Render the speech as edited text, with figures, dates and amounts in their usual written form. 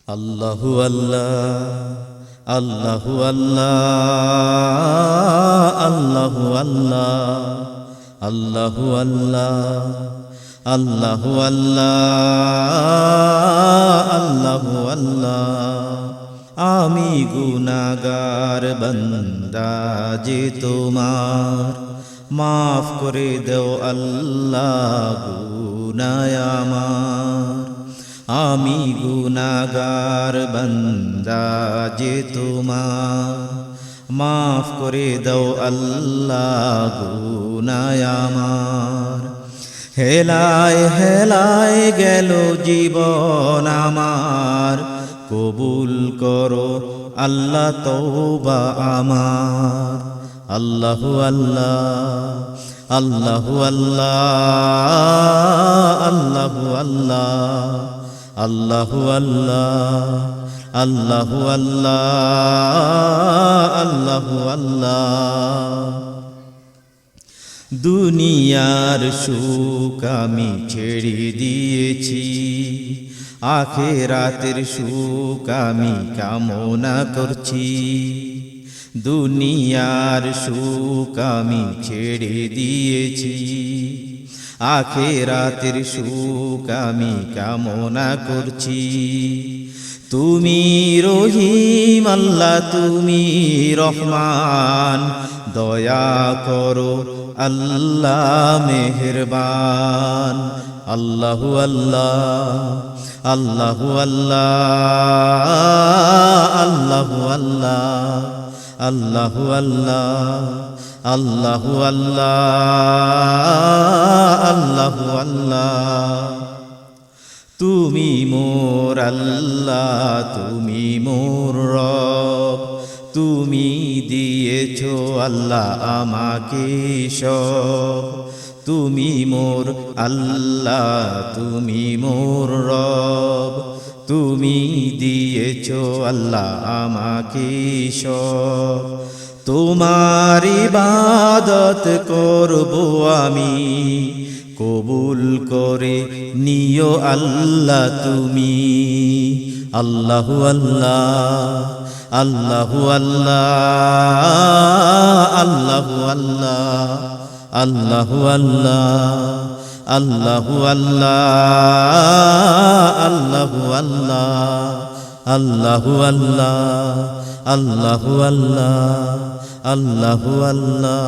আল্লাহু আল্লাহ আল্লাহু আল্লাহ আল্লাহু আল্লাহ আল্লাহু আল্লাহ আল্লাহু আল্লাহ আল্লাহু আল্লাহ। আমি গুনাহগার বান্দা যে তোমার, মাফ করে দাও আল্লাহ গুনাহ আমার। আমি গুনাহগার বান্দা যে তোমার, মাফ করে দাও আল্লাহ গুনাহ আমার। হেলায় হেলায় গেল জীবন আমার, কবুল করো আল্লাহ তওবা আমার। আল্লাহু আল্লাহ আল্লাহু আল্লাহ আল্লাহু আল্লাহ আল্লাহু আল্লাহ আল্লাহু আল্লাহ আল্লাহু আল্লাহ। দুনিয়ার সুখ আমি ছেড়ে দিয়েছি, আখিরাতের সুখ আমি কামনা করছি। দুনিয়ার সুখ আমি ছেড়ে দিয়েছি, আখিরাতের সুখ আমি কামনা করছি। তুমি রহিম আল্লাহ তুমি রহমান, দয়া করো আল্লাহ মেহেরবান। আল্লাহু আল্লাহ আল্লাহু আল্লাহ আল্লাহু আল্লাহ আল্লাহু আল্লাহ আল্লাহু আল্লাহ আল্লাহু আল্লাহ। তুমি মোর আল্লাহ তুমি মোর রব, তুমি দিয়েছো আল্লাহ আমাকে সব। তুমি মোর আল্লাহ তুমি মোর রব, তুমি দিয়েছো আল্লাহ আমাকে সব। তোমার ইবাদত করব আমি, কবুল করে নিও আল্লাহ তুমি। আল্লাহু আল্লাহ আল্লাহু আল্লাহ আল্লাহু আল্লাহ আল্লাহু আল্লাহ আল্লাহু আল্লাহ আল্লাহু আল্লাহ আল্লাহু আল্লাহ আল্লাহু আল্লাহ আল্লাহু আল্লাহ।